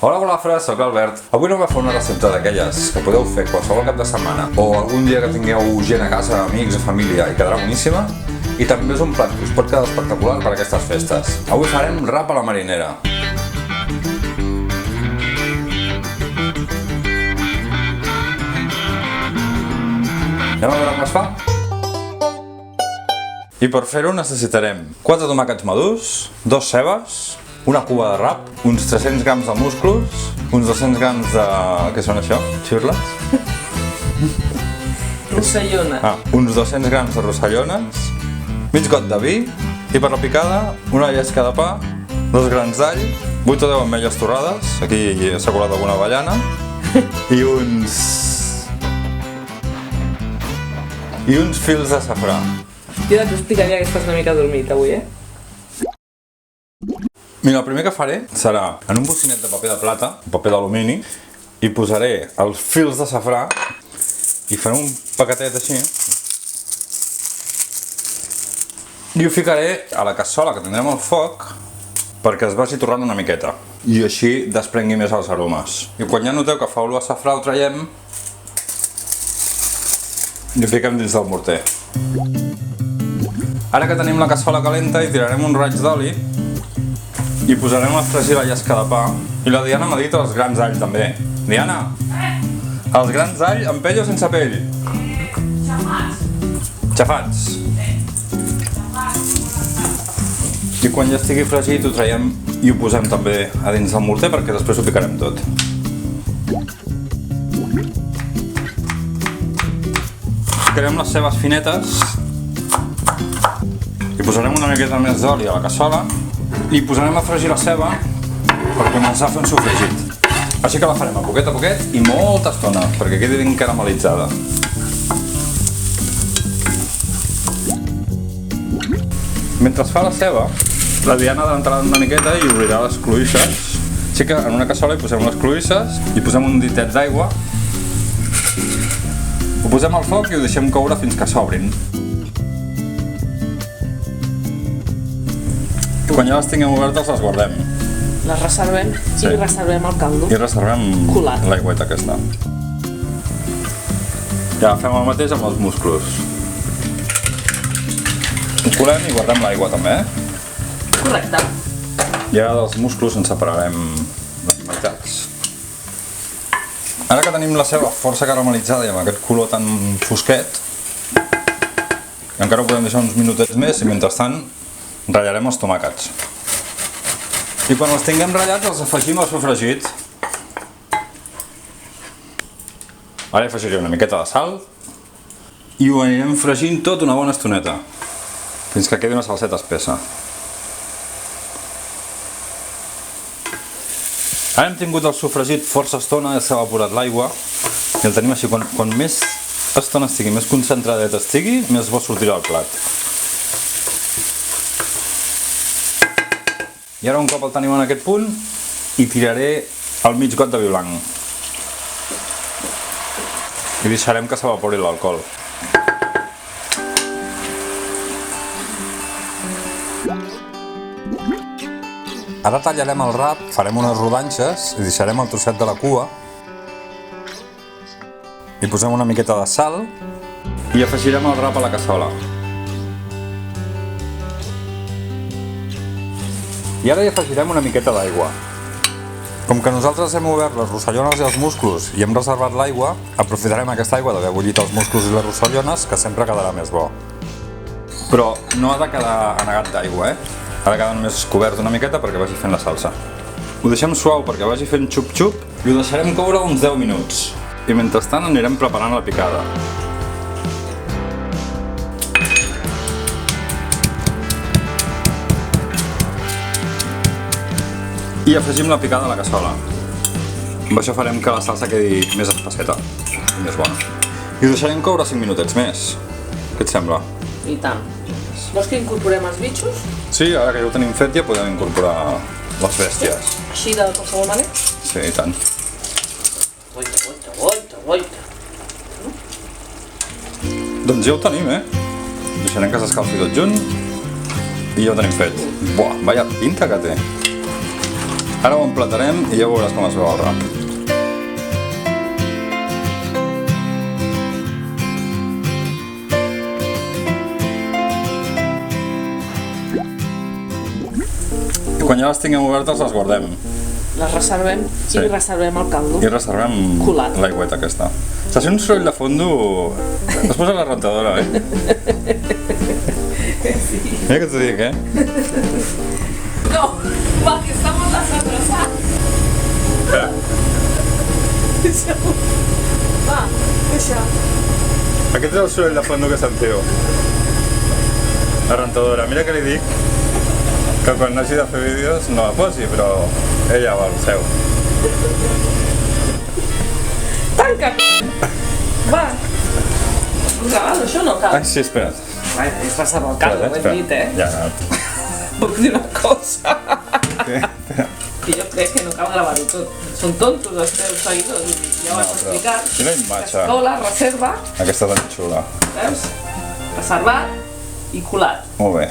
Hola golafres, soc l'Albert. Avui no va fer una recepta d'aquelles que podeu fer qualsevol cap de setmana o algun dia que tingueu gent a casa, amics o família i quedarà boníssima. I també és un plat que us pot quedar espectacular per aquestes festes. Avui farem rap a la marinera. Anem a veure com es fa? I per fer-ho necessitarem 4 tomàquets madurs, 2 cebes, una cuba de rap, uns 300 grams de musclos, uns 200 grams de... què són això? Xiurles? Rossellones. Uns 200 grams de rossellones, mig got de vi i per la picada una llesca de pa, 2 grans d'all, 8 o 10 ametlles torrades, aquí s'ha colat alguna avellana, i uns fils de safrà. Jo t'explicaria que estàs una mica dormit avui, Mira, el primer que faré serà en un bocinet de paper de plata, paper d'alumini, i posaré els fils de safrà i faré un paquetet així i ho ficaré a la cassola que tindrem al foc perquè es vagi torrant una miqueta i així desprengui més els aromes. I quan ja noteu que fa olor a safrà ho traiem i ho fiquem dins del morter. Ara que tenim la cassola calenta hi tirarem un raig d'oli i posarem a fregir la llesca de pa. I la Diana m'ha dit els grans d'all també. Diana! Els grans d'all amb pell o sense pell? Xafats. Xafats. I quan ja estigui fregit ho traiem i ho posem també a dins del morter perquè després ho picarem tot. Ficarem les cebes finetes i posarem una miqueta més d'oli a la cassola i posarem a fregir la ceba per començar a fer un sofregit. Així que la farem a poquet i molta estona perquè quedi ben caramelitzada. Mentre es fa la ceba, la Diana ha d'entrar una miqueta i obrirà les cloïsses. Així que en una cassola hi posem les cloïsses i posem un ditet d'aigua. Ho posem al foc i ho deixem coure fins que s'obrin. Quan ja les tinguem obertes les guardem. Les reservem i reservem el caldo. I reservem l'aigüeta aquesta. Ja fem el mateix amb els musclos. Ho colem i guardem l'aigua també, Correcte. I ara dels musclos en separarem les meitats. Ara que tenim la ceba força caramelitzada i amb aquest color tan fosquet, encara ho podem deixar uns minutets més i mentrestant ratllarem els tomàquets. I quan els tinguem ratllats els afegim al sofregit. Ara hi afegiré una miqueta de sal i ho anirem fregint tot una bona estoneta fins que quedi una salseta espessa. Ara hem tingut el sofregit força estona, ja s'ha evaporat l'aigua i el tenim així. Quan més estona estigui, més concentradet estigui, més bo sortirà el plat. I ara un cop el tenim en aquest punt, hi tiraré el mig got de vi blanc. I deixarem que s'evapori l'alcohol. Ara tallarem el rap, farem unes rodanxes i deixarem el trosset de la cua. Hi posem una miqueta de sal i afegirem el rap a la cassola. I ara hi afegirem una miqueta d'aigua. Com que nosaltres hem obert les rossellones i els musclos i hem reservat l'aigua, aprofitarem aquesta aigua d'haver bullit els musclos i les rossellones, que sempre quedarà més bo. Però no ha de quedar anegat d'aigua, Ha de quedar només cobert una miqueta perquè vagi fent la salsa. Ho deixem suau perquè vagi fent xup-xup i ho deixarem coure uns 10 minuts. I mentrestant anirem preparant la picada. I afegim la picada a la cassola. Amb això farem que la salsa quedi més espesseta i més bona. I ho deixarem coure 5 minutets més. Què et sembla? I tant. Vols que incorporem els bitxos? Sí, ara que ja ho tenim fet ja podem incorporar les bèsties. Així de qualsevol manera? Sí, i tant. Guaita. Doncs ja ho tenim, Deixarem que s'escalfi tot junt i ja ho tenim fet. Buah, vaya pinta que té. Ara ho emplatarem i ja veuràs com es veu el rap. I quan ja les tinguem obertes les guardem Les reservem Sí. i reservem el caldo. i reservem Colat. l'aigüeta aquesta. Està fent un soroll de fondo... Es posa la rentadora, eh? Mira que t'ho dic, eh? No, va, que estamos las atrasadas. Va, deixa. Aquest és el soroll de fondo que sentiu. La rentadora. Mira que li dic que quan hagi de fer vídeos no la posi, però ella va al seu. Tanca! Va. Gravant, això no cal. Ai, sí, espera't. Vai, és reservar el caldo, ho hem dit, eh? Ja, Puc dir una cosa. què? Que jo crec que no cal gravar-ho tot. Són tontos els teus seguidors, ja ho has No, però explicat. quina imatge. Escola, reserva, Aquesta tan xula. veus? Reservat i colat. Molt bé.